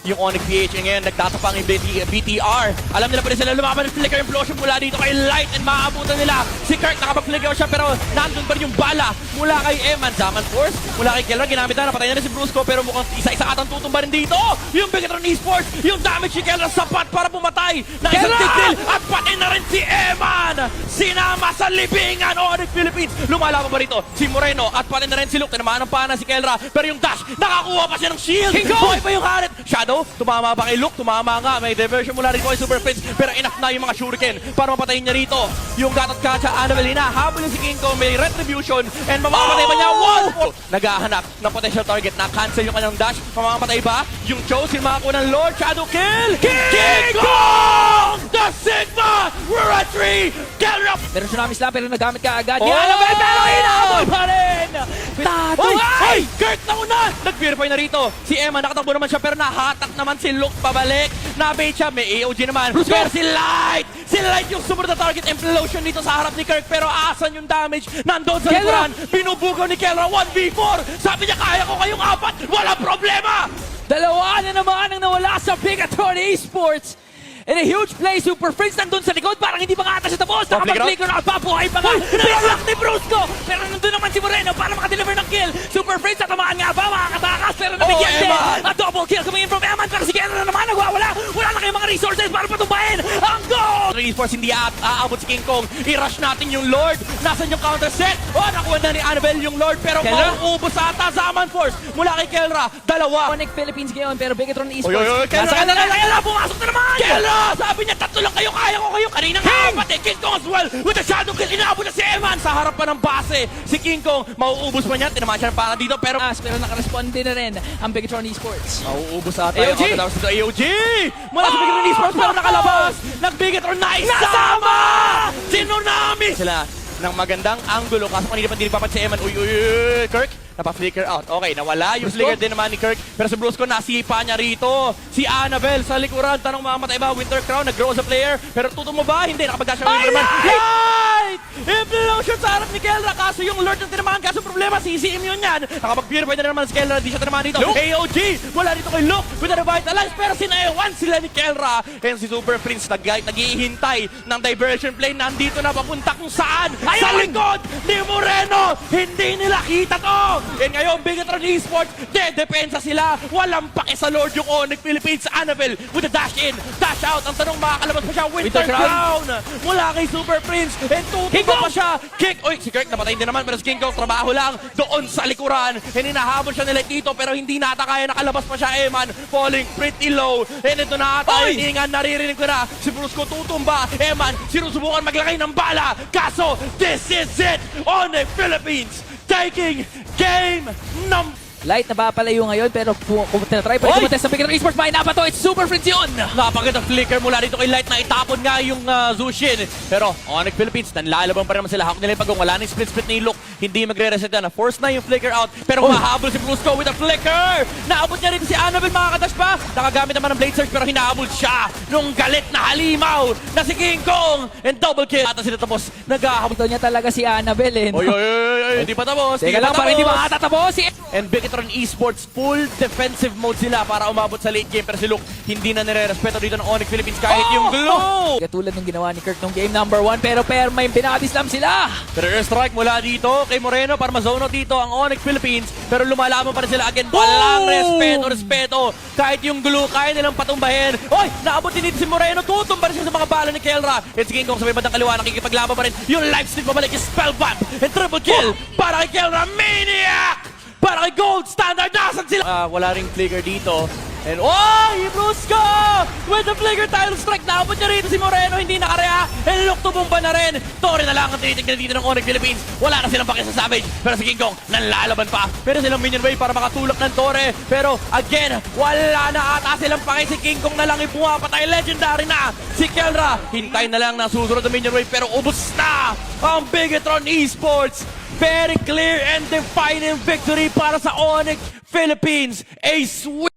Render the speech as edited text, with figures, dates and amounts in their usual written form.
yung Onyx PH ngayon, nagtatapang yung BTR. Alam nila pa rin sila lumaban ng Flicker Implosion mula dito kay Light and maaabutan nila. Si Kirk nakapag-flicker siya pero nandun pa rin yung bala mula kay Eman. Zaman Force, mula kay Kelra, ginamit na, napatay na rin si Brusco pero mukhang isa-isa atang tutumba rin dito. Yung Bigatron Esports, yung damage ni Kelra sapat para pumatay ng isang tigil at pati na rin si Eman. Sinama sa libingan Onyx Philippines. Lumalaban pa rito si Moreno at pati na rin si Luke. Tinamaan ng pana si Kelra pero yung dash, nakakuha pa siya ng shield. Buhay pa yung Harit. Shadow, tumama pa kay Luke, tumama nga. May diversion mula rin ko kay Super Prince pero enough na yung mga shuriken para mapatayin niya rito. Yung Gatot Kacha, Annabelle, hinahabol yung si King Kong, may retribution and mamamatay ba niya? Naghahanap ng potential target, na-cancel yung kanyang dash. Mamamatay ba? Yung Chosen makakuha ng Lord Shadow kill! King Kong! The Sigma! We're at 3! Kelra! Pero Tsunami Slam, pero nagamit ka agad. Yan, Annabelle, pero inaabol pa rin! Ay! Kirk na una! Nag-purify na rito. Si Emma, nakatakbo naman siya pero nahatak naman si Luke pabalik. Nabait siya, may AOG naman. Pero si Light! Si Light yung super na target implosion dito sa harap ni Kirk pero asan yung damage? Nandun sa likuran. Binubugaw ni Kelra 1v4. Sabi niya, kaya ko kayong apat. Walang problema! Dalawa na naman ang nawala sa Bigatron Esports. And a huge play, Super Prince nandun sa likod, parang hindi pa nga ata siya tapos. Nakapag-flicker na, papuhay pa nga. Pinalak ni Brusco, pero nandun naman si Moreno para makadeliver ng kill. Super Prince, natamaan nga ba, makakatakas, pero nabigyan din. A double kill coming in from Eman, pero si Kenra na naman nagwawala. Wala na kayong mga resources para patumbahin ang goal! Esports hindi aabot si King Kong. I-rush natin yung Lord. Nasaan yung counter set? Nakuha na ni Annabelle yung Lord, pero mauubos ata Zaman Force mula kay Kelra. Dalawa. Onyx Philippines ngayon, pero Bigatron Esports. Nasa kanila, pumasok na naman! Kelra! Sabi niya, tatlo lang kayo, kaya ko kayo. Kanina nga, pati King Kong as well. With a shadow kill, inaabot na si Eman sa harap pa ng base. Si King Kong, mauubos pa niya. Tinamaan siya ng panga dito, pero nakarespond din na rin ang Bigatron Esports. mauubos ata yung outlaws dito. AOG! Mula sa Bigatron Esports, pero nakalabas. Nag-Bigatron na isama! Tsunami! Sila ng magandang angulo. Kaso kanina pa hindi papat si Eman. Uy, Kirk, napa-flicker out. Okay, nawala yung flicker din naman ni Kirk. Pero si Brusco, nasipa niya rito. Si Annabelle sa likuran. Tanong mamatay ba? Winter Crown, nag-grow sa player. Pero tuto mo ba? Hindi, nakapag-dash ang Winter Man. Light! Implosion sa harap ni Kelra. Kaso yung Lord ng tinamaan. Kaso problema, CCM yun yan. Nakapag-purify na naman si Kelra. Di siya tinamaan dito. AOG! Wala dito kay Luke with a revitalize. Pero sinayawan sila ni Kelra. And si Super Prince naghihintay ng diversion play. Nandito na papunta kung saan. Sa likod ni Moreno. Hindi nila kita to. And ngayon, Bigatron Esports, depensa sila. Walang pake sa Lord yung Onyx Philippines. Annabelle with a dash in, dash out. Ang tanong, makakalabas pa siya. Winter Crown mula kay Super Prince. And tutubo pa siya. Kick. Uy, si Kirk napatay din naman. Pero si King Kong, trabaho lang doon sa likuran. And hinahabol siya nila dito. Pero hindi nata kaya. Nakalabas pa siya, Eman. Falling pretty low. And ito na ata. Hiningan, naririnig ko na. Si Brusco tutumba. Eman, sinusubukan maglagay ng bala. Kaso, this is it. Onyx Philippines taking game number... Light na papalayo ngayon, pero kung tinatry pa rin kumontes sa Bigatron Esports, may napato, it's Super Prince yun! Napagandang flicker mula dito kay Light na itapon nga yung Zushin. Pero Onyx Philippines, nanlalabang pa rin naman sila. Hakot nila yung pagong wala na yung split-split ni Luke. Hindi magre-reset na. Force na yung flicker out. Pero mahabol si Brusco with a flicker! Naabot niya rin si Annabelle, makakadash pa. Nakagamit naman ng Blade Surge pero hinahabol siya nung galit na halimaw na si King Kong. And double kill. Ata sila tapos. Naghahabol. Ito niya talaga si Annabelle. Hindi pa tapos. Teka lang, parang hindi makatatapos. And Bigatron Esports, full defensive mode sila para umabot sa late game. Pero si Luke, hindi na nire-respeto dito ng Onyx Philippines kahit yung glue! Katulad ng ginawa ni Kirk nung game number 1, pero may pinaka-dislam sila! Pero airstrike mula dito kay Moreno para ma-zone out dito ang Onyx Philippines. Pero lumalaban pa rin sila again. Walang respeto. Kahit yung glue, kaya nilang patumbahin. Oy! Naabot din dito si Moreno. Tutumba rin siya sa mga bala ni Kelra. And si King Kong sa may bandang kaliwa, nakikipaglaban pa rin. Yung life stick pabalik yung spellbomb. And triple kill para kay Kelra. Maniac! Para kay Gold Standard, nasan sila? Wala ring flicker dito. And Brusco! With the flicker title strike, naabot niya rito si Moreno, hindi nakarea. And Luke tumumba na rin. Torre na lang ang tinitignan dito ng Onyx Philippines. Wala na silang pake sa Savage. Pero si King Kong, nanlalaban pa. Pero silang minion wave para makatulak ng Torre. Pero again, wala na ata silang pake. Si King Kong na lang ipumapatay. Legendary na si Kelra. Hintay na lang na susunod ng minion wave. Pero ubos na ang Bigatron Esports. Very clear and defining victory para sa Onyx Philippines. A sweet